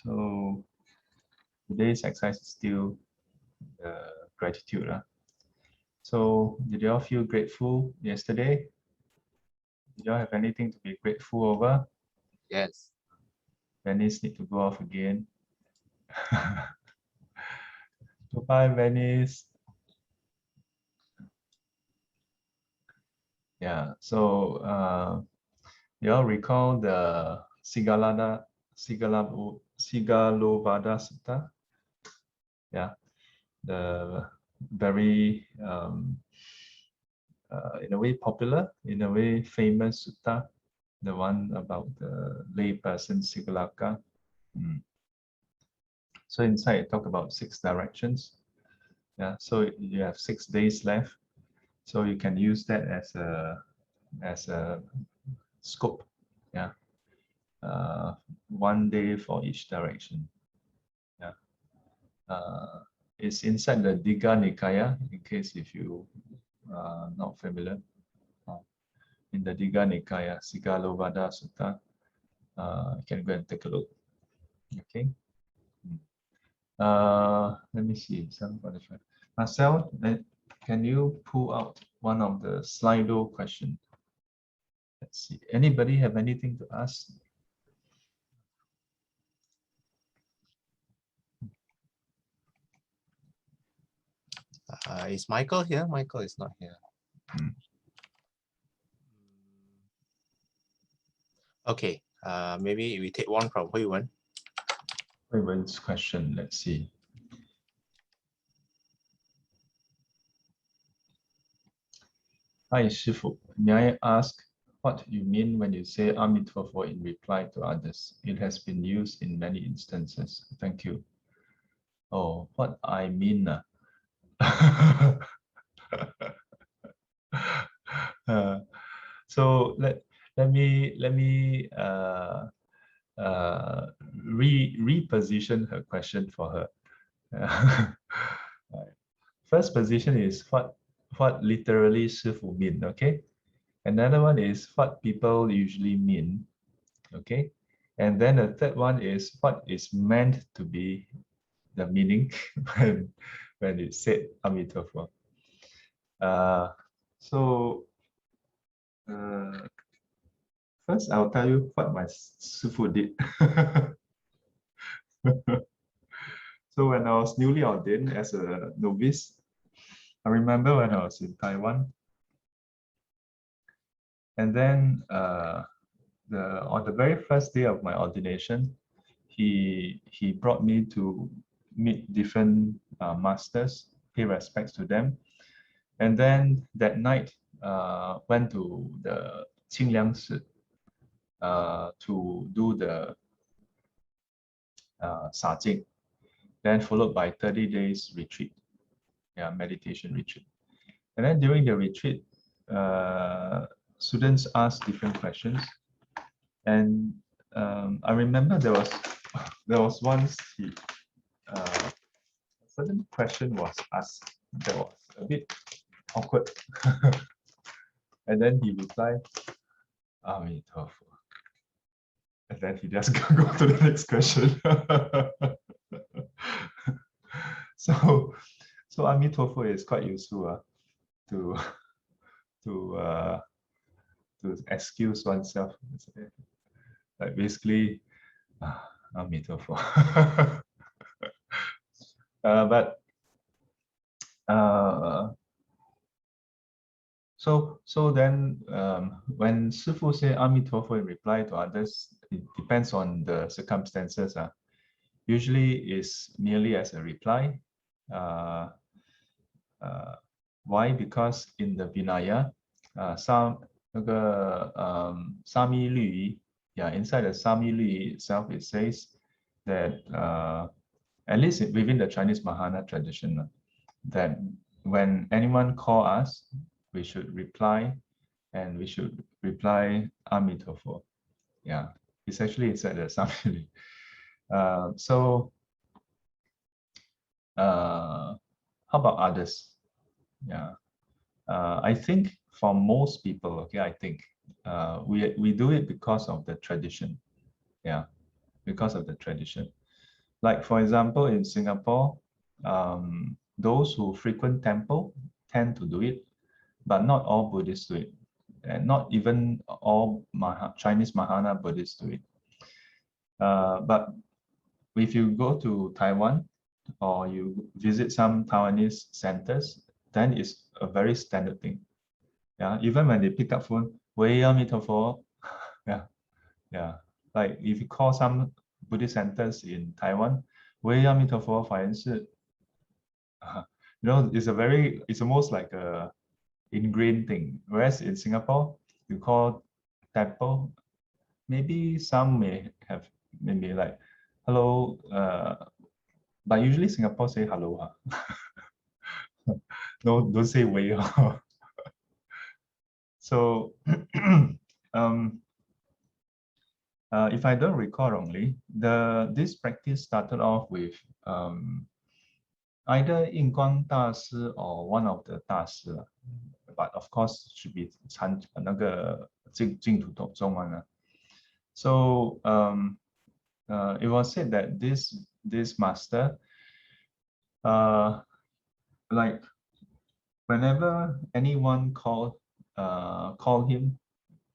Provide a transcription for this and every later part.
So today's exercise is still gratitude. So did you all feel grateful yesterday? Did you all have anything to be grateful over? Yes. Venice need to go off again. Goodbye, Venice. Yeah, so you all recall the Sigalovada Sutta? Yeah, the very in a way popular, in a way famous sutta, the one about the lay person Sigalovada. So inside it talk about 6 directions. Yeah, so you have 6 days left. So you can use that as a scope. Yeah, 1 day for each direction. Yeah, it's inside the Digha Nikaya. In case if you are not familiar, in the Digha Nikaya, Sigalovada Sutta, you can go and take a look. Okay. Let me see. Marcel, can you pull out one of the Slido questions? Let's see. Anybody have anything to ask? Is Michael here? Michael is not here. Okay. Maybe we take one from Hui Wen. Hui Wen's question. Let's see. Hi, Shifu. May I ask what you mean when you say Amituofo in reply to others? It has been used in many instances. Thank you. Oh, what I mean. So let me reposition her question for her. First position is what literally Shifu mean, okay? Another one is what people usually mean, okay? And then the third one is what is meant to be the meaning when it said Amituofo. First I'll tell you what my Shifu did. So when I was newly ordained as a novice, I remember when I was in Taiwan, and then on the very first day of my ordination, he brought me to meet different masters, pay respects to them, and then that night went to the Qingliang Shi to do the Sajing, then followed by 30 days retreat, meditation retreat. And then during the retreat, students asked different questions, and I remember there was once a certain question was asked that was a bit awkward, and then he replied, Amituofo. And then he just go to the next question. So Amituofo is quite useful to excuse oneself. Like basically, Amituofo. But so then when Shifu say Amituofo in reply to others, it depends on the circumstances. Usually is merely as a reply. Why? Because in the Vinaya, Sami Lü, inside the Sami Lü itself, it says that at least within the Chinese Mahana tradition, that when anyone call us, we should reply, and we should reply Amituofo. Yeah, it's actually inside the Sami Lü. So how about others? Yeah, I think for most people, okay, I think we do it because of the tradition. Yeah, because of the tradition. Like for example, in Singapore, those who frequent temple tend to do it, but not all Buddhists do it, and not even all Chinese Mahayana Buddhists do it. But if you go to Taiwan or you visit some Taiwanese centers, then it's a very standard thing. Yeah, even when they pick up phone, 喂阿弥陀佛, yeah. Like if you call some Buddhist centers in Taiwan, 喂阿弥陀佛法言是, it's almost like a ingrained thing. Whereas in Singapore, you call temple, maybe some may have maybe like hello, but usually Singapore say hello. No, don't say way. So if I don't recall wrongly, this practice started off with either Yin Guang Da Si or one of the Da Si, but of course should be 那个净土宗one. So it was said that this master, like whenever anyone called him,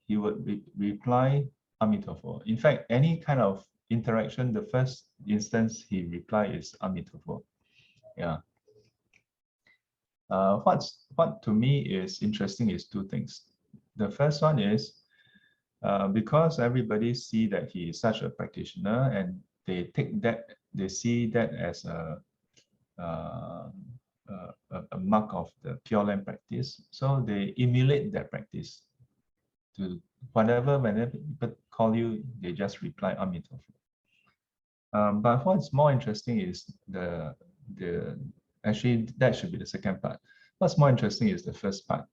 he would reply Amituofo. In fact, any kind of interaction, the first instance he reply is Amituofo. Yeah. What to me is interesting is two things. The first one is because everybody see that he is such a practitioner, and they see that as a mark of the Pure Land practice, so they emulate that practice. To whenever people call you, they just reply Amituofo. But what's more interesting is actually that should be the second part. What's more interesting is the first part,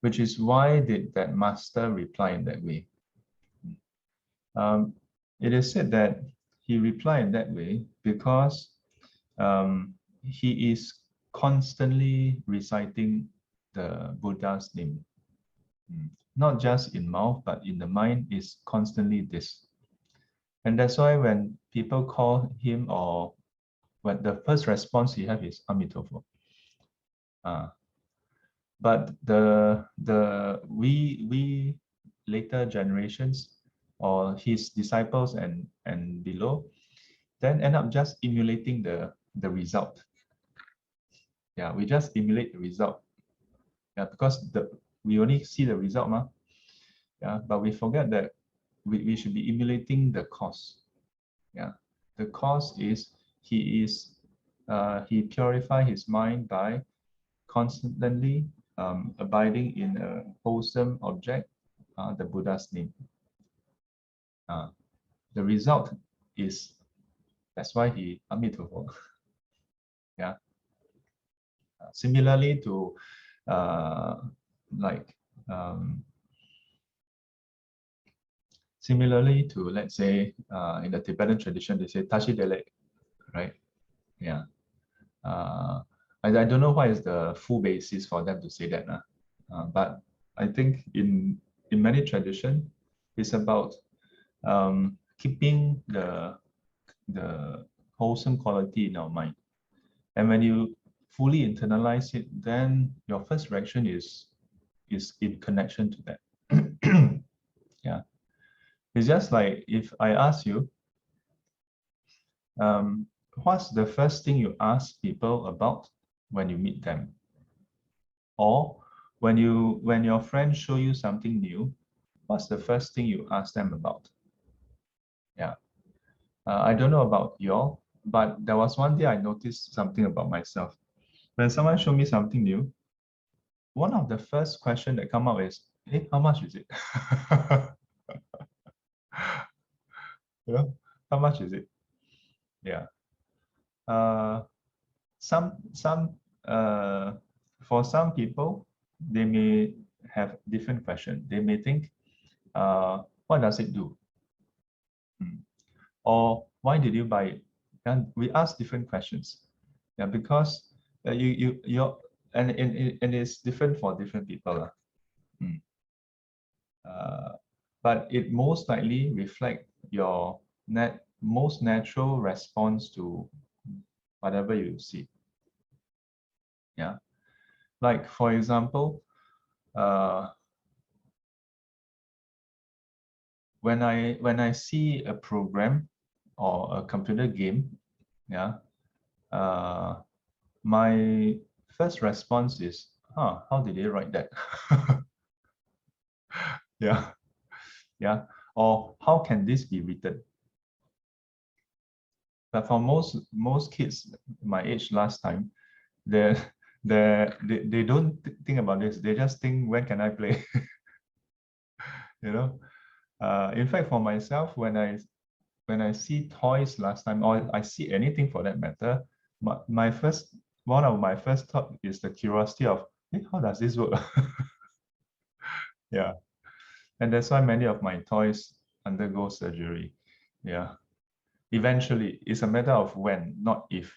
which is why did that master reply in that way? It is said that he replied in that way because he is constantly reciting the Buddha's name. Not just in mouth, but in the mind is constantly this. And that's why when people call him, or when the first response he have is Amituofo. But we later generations or his disciples and below, then end up just emulating the result. Yeah, we just emulate the result. Yeah, because we only see the result, yeah, but we forget that we should be emulating the cause. Yeah, the cause is he purify his mind by constantly abiding in a wholesome object, the Buddha's name. The result is, that's why he Amituofo. Yeah. Similarly to let's say in the Tibetan tradition, they say Tashi Dele, right? Yeah. I don't know what is the full basis for them to say that, but I think in many traditions, it's about keeping the wholesome quality in our mind. And when you fully internalize it, then your first reaction is in connection to that. Yeah. It's just like if I ask you, what's the first thing you ask people about when you meet them? Or when your friends show you something new, what's the first thing you ask them about? Yeah. I don't know about y'all, but there was one day I noticed something about myself. When someone showed me something new, one of the first questions that come out is, hey, how much is it? You know, how much is it? Yeah. For some people, they may have different questions. They may think, what does it do? Or why did you buy it? And we ask different questions. Yeah, because and it's different for different people. But it most likely reflect your most natural response to whatever you see. Yeah, like for example, when I see a program or a computer game, yeah, my first response is, how did they write that? Yeah, yeah, or how can this be written? But for most kids my age last time, they they don't think about this. They just think, when can I play? You know. In fact, for myself, when I see toys last time, or I see anything for that matter, one of my first thought is the curiosity of, hey, how does this work? Yeah, and that's why many of my toys undergo surgery. Yeah, eventually, it's a matter of when, not if.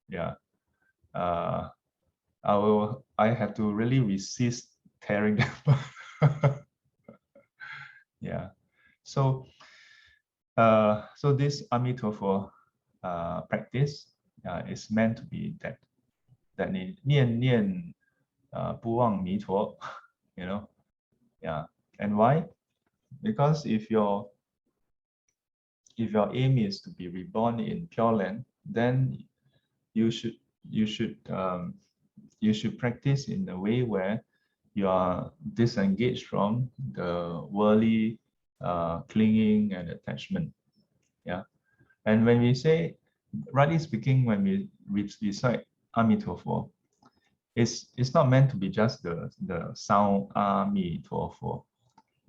Yeah, I have to really resist tearing them. Yeah, so so this Amituofo practice is meant to be that 你念念不忘弥陀, you know, yeah. And why? Because if your aim is to be reborn in Pure Land, then you should you should you should practice in a way where you are disengaged from the worldly clinging and attachment. Yeah. And when we say, rightly speaking, when we recite Amituofo, it's not meant to be just the sound Amituofo,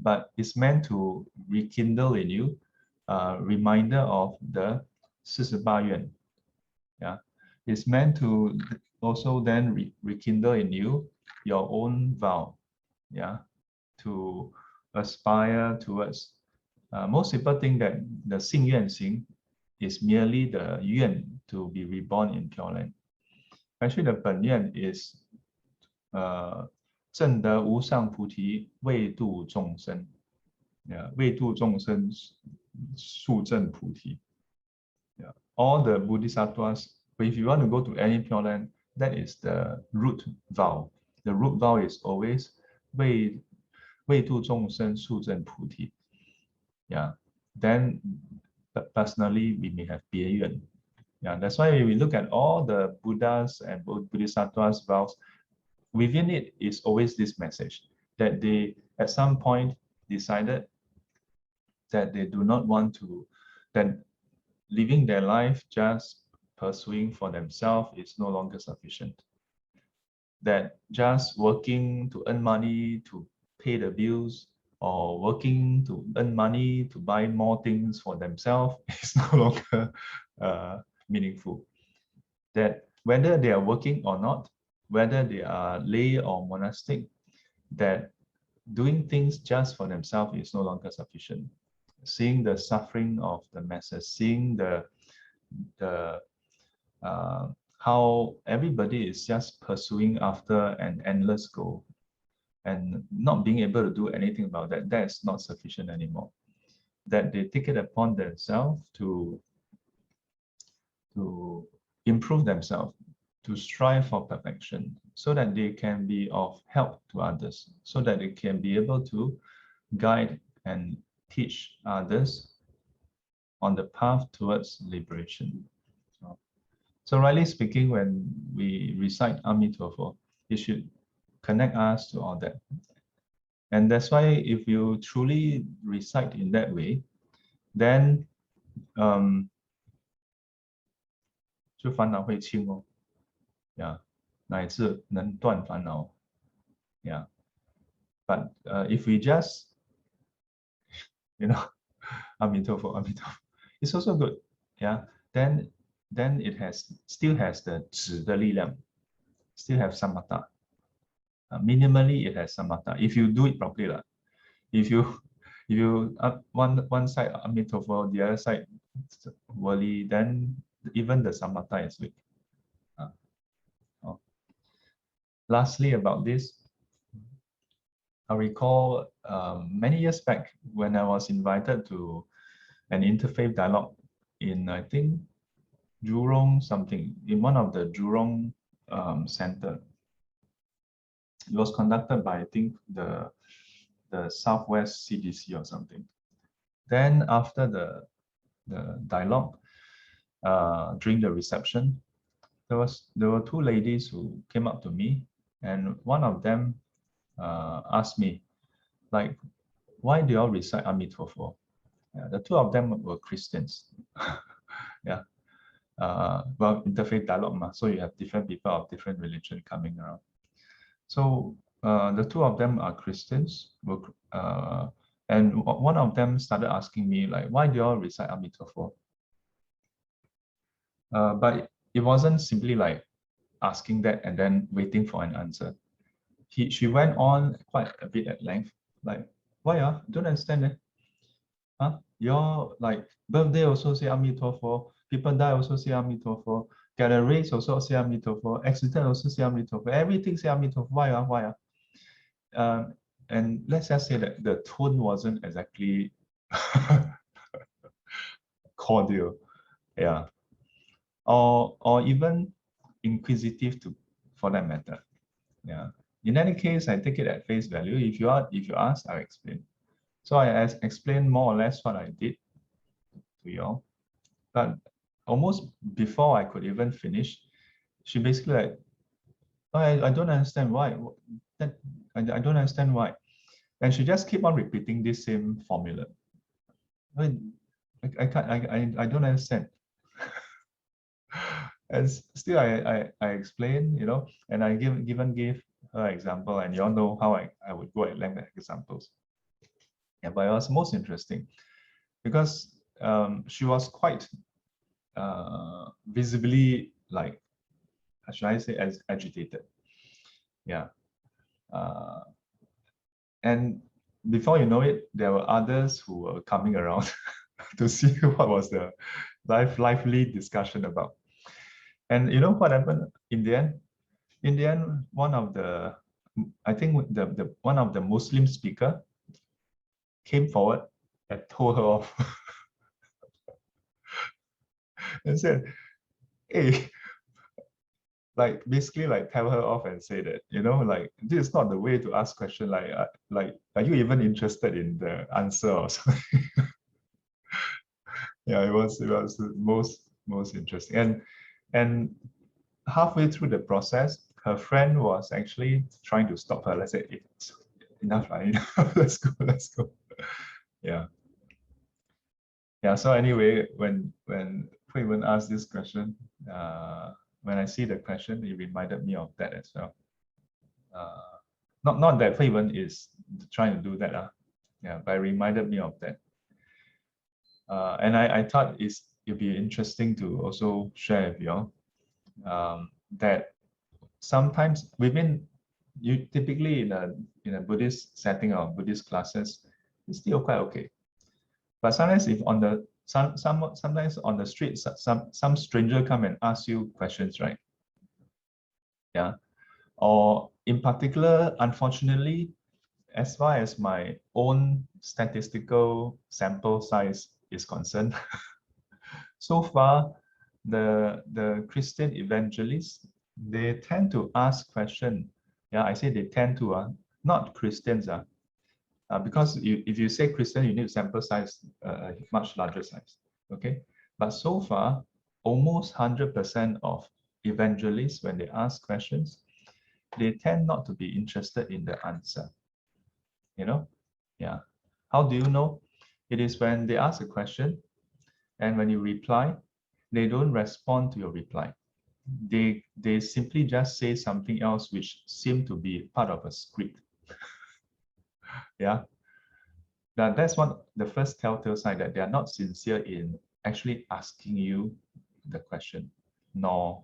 but it's meant to rekindle in you a reminder of the 48愿. Yeah, it's meant to also then rekindle in you your own vow. Yeah, to aspire towards. Most people think that the 信愿行 is merely the 愿 to be reborn in Pure Land. Actually, the 本愿 is 证得无上菩提，为度众生。Yeah, 为度众生，速证菩提。Yeah, all the bodhisattvas, but if you want to go to any Pure Land, that is the root vow. The root vow is always 为度众生，速证菩提. Yeah, then personally we may have 别愿. Yeah, that's why we look at all the Buddhas and Bodhisattvas vows. Within it is always this message that they at some point decided that they do not want to, that living their life just pursuing for themselves is no longer sufficient. That just working to earn money to pay the bills, or working to earn money to buy more things for themselves is no longer meaningful. That whether they are working or not, whether they are lay or monastic, that doing things just for themselves is no longer sufficient. Seeing the suffering of the masses, seeing how everybody is just pursuing after an endless goal and not being able to do anything about that, that's not sufficient anymore. That they take it upon themselves to improve themselves, to strive for perfection, so that they can be of help to others, so that they can be able to guide and teach others on the path towards liberation. So rightly speaking, when we recite Amituofo, it should connect us to all that. And that's why if you truly recite in that way, then 就烦恼会轻哦。Yeah, 乃至能断烦恼。Yeah, but if we just, you know, Amituofo, Amituofo, it's also good. Yeah, then it still has the 止的力量, still have samatha. Minimally, it has samatha. If you do it properly, if you one side Amituofo, the other side worldly, then even the samatha is weak. Lastly, about this, I recall many years back when I was invited to an interfaith dialogue in, I think, Jurong something, in one of the Jurong center. It was conducted by, I think, the Southwest CDC or something. Then after the dialogue, during the reception, there were two ladies who came up to me, and one of them asked me, like, why do you all recite Amituofo? Yeah, the two of them were Christians. Yeah. Well, interfaith dialogue, so you have different people of different religion coming around. So the two of them are Christians, and one of them started asking me, like, why do you all recite Amituofo? But it wasn't simply like asking that and then waiting for an answer. She went on quite a bit at length, like, why? Don't understand it. Huh? Your like birthday also say Amituofo, people die also say Amituofo, get a raise also say Amituofo, accident also say Amituofo, everything say Amituofo. Why? And let's just say that the tone wasn't exactly cordial, yeah, or even inquisitive for that matter, yeah. In any case, I take it at face value. If you ask, I'll explain. So I explained more or less what I did to you all, but almost before I could even finish, she basically like, oh, I don't understand why. I don't understand why. And she just keep on repeating this same formula. I don't understand. And still I explain, and I even gave her example, and you all know how I would go at length with examples. Yeah, but it was most interesting because she was quite visibly, like, should I say, as agitated. Yeah. And before you know it, there were others who were coming around to see what was the lively discussion about. And you know what happened in the end? In the end, one of the Muslim speaker came forward and told her off and said, hey, like basically like tell her off and say that, like, this is not the way to ask question, like are you even interested in the answer or something? Yeah, it was the most interesting. And halfway through the process, her friend was actually trying to stop her. Let's say, it's enough, right? Let's go. Yeah. So anyway, when Hui Wen asked this question, when I see the question, it reminded me of that as well. Not that Hui Wen is trying to do that, but it reminded me of that. And I thought it'd be interesting to also share with you all that sometimes typically in a Buddhist setting or Buddhist classes, it's still quite okay. But sometimes if sometimes on the street, some stranger come and ask you questions, right? Yeah. Or in particular, unfortunately, as far as my own statistical sample size is concerned, so far, the Christian evangelists, they tend to ask questions. Yeah, I say they tend to, not Christians. Because if you say Christian, you need sample size, a much larger size. Okay, but so far, almost 100% of evangelists, when they ask questions, they tend not to be interested in the answer. Yeah. How do you know? It is when they ask a question, and when you reply, they don't respond to your reply. They simply just say something else which seem to be part of a script. Yeah. Now that's the first telltale sign that they are not sincere in actually asking you the question, nor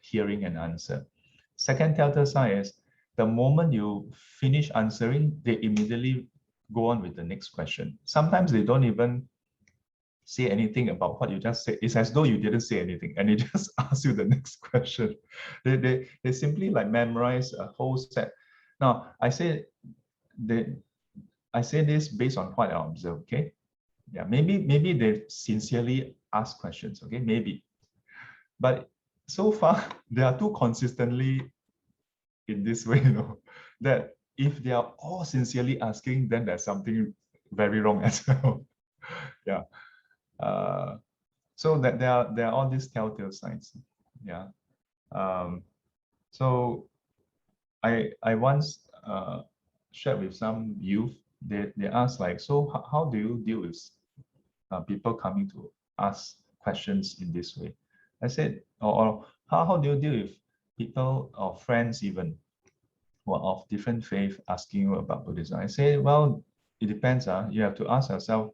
hearing an answer. Second telltale sign is the moment you finish answering, they immediately go on with the next question. Sometimes they don't even say anything about what you just said. It's as though you didn't say anything, and they just ask you the next question. They simply like memorize a whole set. Now I say this based on what I observe. Okay, yeah, maybe they sincerely ask questions, okay, maybe. But so far, they are too consistently in this way, that if they are all sincerely asking, then there's something very wrong as well. Yeah. So that there are all these telltale signs. Yeah. So I once shared with some youth. They asked like, so how do you deal with people coming to ask questions in this way? I said, or how do you deal with people or friends even who are of different faith asking you about Buddhism? I say, well, it depends. You have to ask yourself,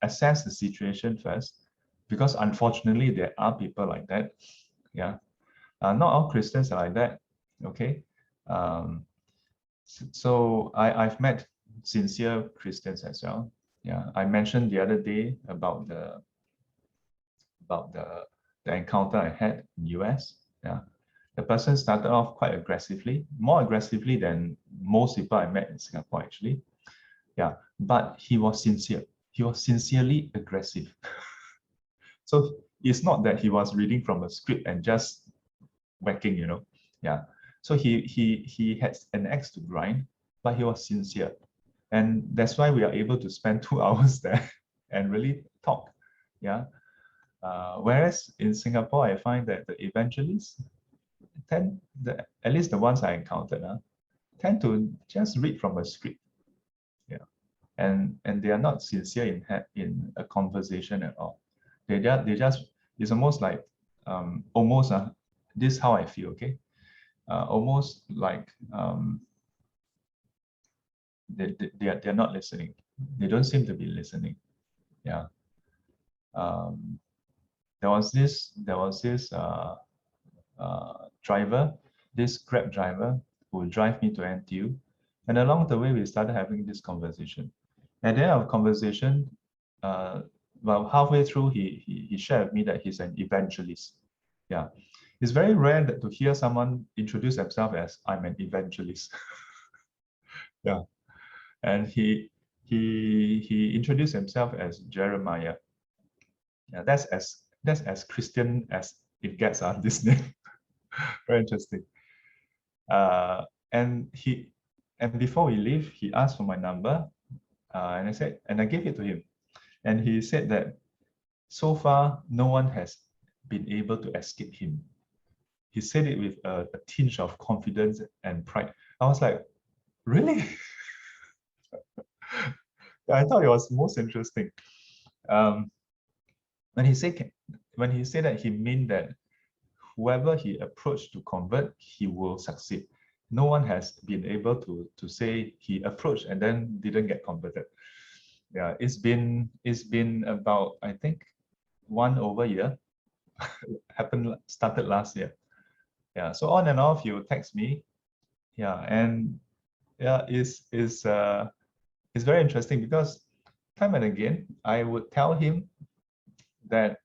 assess the situation first, because unfortunately there are people like that. Yeah, not all Christians are like that. Okay, so I've met sincere Christians as well. Yeah, I mentioned the other day about the encounter I had in US. Yeah, the person started off quite aggressively, more aggressively than most people I met in Singapore actually. Yeah, but he was sincere. He was sincerely aggressive. So it's not that he was reading from a script and just whacking, Yeah. So he had an axe to grind, but he was sincere. And that's why we are able to spend 2 hours there and really talk. Yeah. Whereas in Singapore, I find that the evangelists at least the ones I encountered, tend to just read from a script. Yeah. And they are not sincere in a conversation at all. They just it's almost like this is how I feel, okay? Almost like they're not listening. They don't seem to be listening. Yeah. There was this driver, this Grab driver who would drive me to NTU, and along the way we started having this conversation. At the end of the conversation, well, halfway through, he shared with me that he's an evangelist. Yeah, it's very rare to hear someone introduce themselves as "I'm an evangelist." Yeah, and he introduced himself as Jeremiah. Yeah, that's as Christian as it gets on this name. Very interesting. And before we leave, he asked for my number, and I gave it to him, and he said that so far no one has been able to escape him. He said it with a tinge of confidence and pride. I was like, really? I thought it was most interesting. When he said that, he meant that whoever he approached to convert, he will succeed. No one has been able to say he approached and then didn't get converted. Yeah, it's been about, I think, 1 over year. Started last year. Yeah, so on and off, you text me. Yeah, and yeah, it's very interesting because time and again, I would tell him that,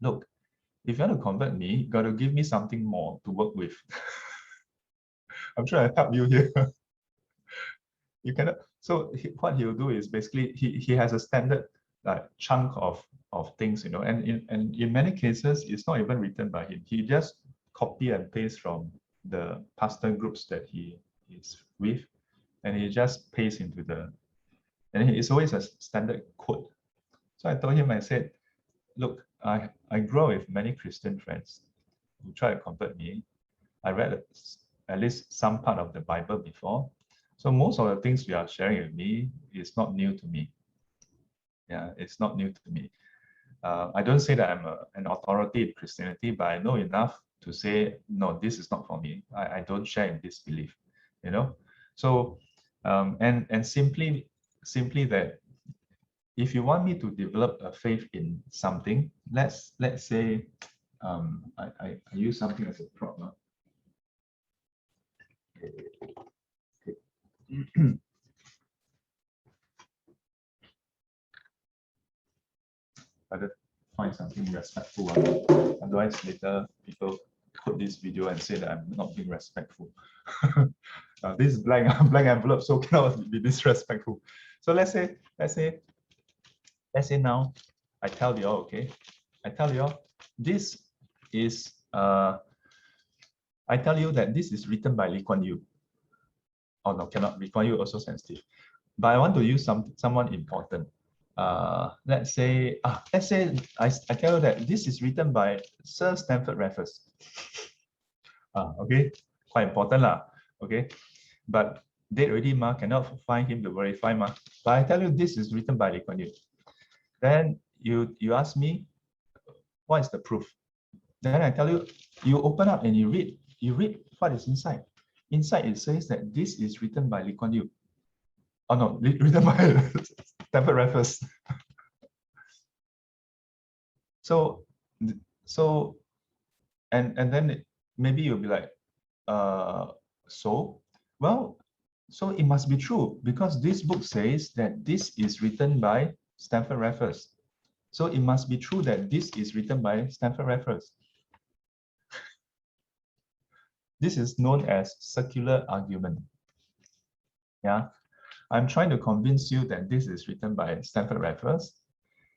look, if you want to convert me, you got to give me something more to work with. I'm trying to help you here. You cannot. So what he'll do is basically he has a standard chunk of things, and in many cases it's not even written by him. He just copy and paste from the pastor groups that he is with, and he just paste into and it's always a standard quote. So I told him, I said, look, I grow with many Christian friends who try to convert me. I read at least some part of the Bible before. So most of the things you are sharing with me is not new to me. Yeah, it's not new to me. I don't say that I'm an authority in Christianity, but I know enough to say, no, this is not for me. I don't share in this belief, So, and simply that if you want me to develop a faith in something, let's say, I use something as a prop. I just find something respectful. Otherwise, later people put this video and say that I'm not being respectful. This is blank envelope, so cannot be disrespectful. So let's say now I tell you all, okay? I tell you all, this is, I tell you that this is written by Lee Kuan Yew. Oh no, cannot. Lee Kuan Yew also sensitive. But I want to use someone important. Let's say I tell you that this is written by Sir Stamford Raffles. Okay, quite important lah. Okay, but dead already ma, cannot find him to verify ma. But I tell you this is written by Lee Kuan Yew. Then you ask me, what is the proof? Then I tell you, you open up and you read what is inside. Inside it says that this is written by Lee Kuan Yew. Oh no, written by Stamford Raffles. So and then maybe you'll be like, so it must be true because this book says that this is written by Stamford Raffles. So it must be true that this is written by Stamford Raffles. This is known as circular argument. Yeah, I'm trying to convince you that this is written by Stamford Raffles,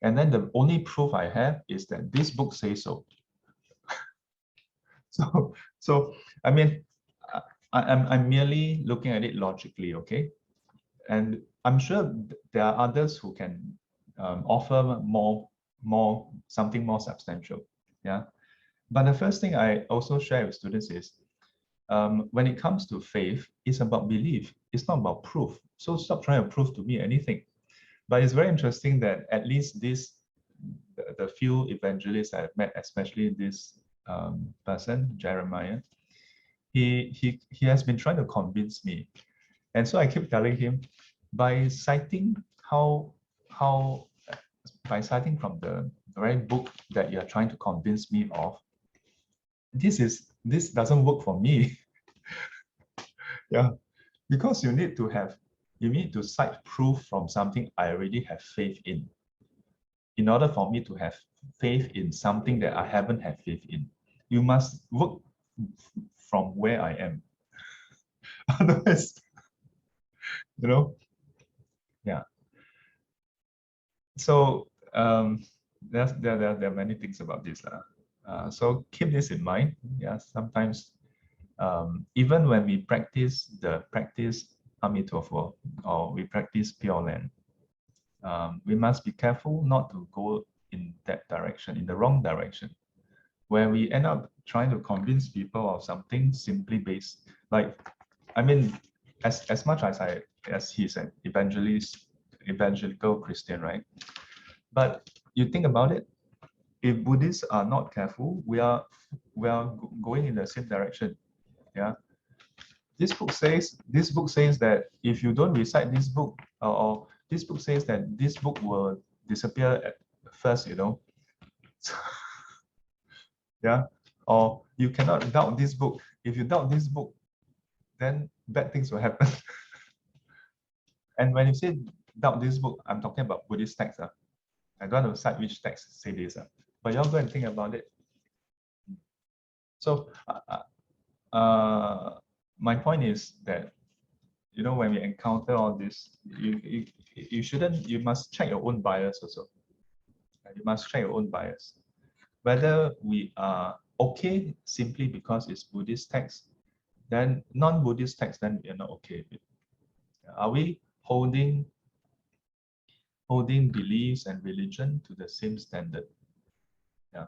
and then the only proof I have is that this book says so. So I mean, I'm merely looking at it logically, okay? And I'm sure there are others who can offer something more substantial, yeah. But the first thing I also share with students is, when it comes to faith, it's about belief. It's not about proof. So stop trying to prove to me anything. But it's very interesting that at least the few evangelists I've met, especially this person, Jeremiah, he has been trying to convince me. And so I keep telling him, by citing by citing from the very book that you're trying to convince me of, this doesn't work for me. Yeah, because you need to cite proof from something I already have faith in order for me to have faith in something that I haven't had faith in. You must work from where I am. Otherwise, yeah. So there are many things about this. So keep this in mind. Yeah, sometimes even when we practice Amituofo, or we practice Pure Land, we must be careful not to go in that direction, in the wrong direction, where we end up trying to convince people of something simply based, like, I mean, as much as he's an evangelical Christian, right? But you think about it, if Buddhists are not careful, we are going in the same direction. Yeah. This book says that if you don't recite this book, or this book says that this book will disappear at first, yeah. Or you cannot doubt this book. If you doubt this book, then bad things will happen. And when you say doubt this book, I'm talking about Buddhist texts. I don't want to cite which text say this, but y'all go and think about it. So my point is that, when we encounter all this, you must check your own bias also. You must check your own bias. Whether we are okay simply because it's Buddhist text, then non-Buddhist text, then we're not okay with it. Are we holding beliefs and religion to the same standard? Yeah.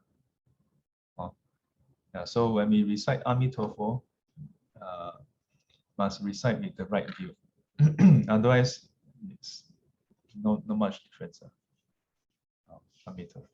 Yeah. So when we recite Amituofo, must recite with the right view. Otherwise, it's not much difference. Amituofo.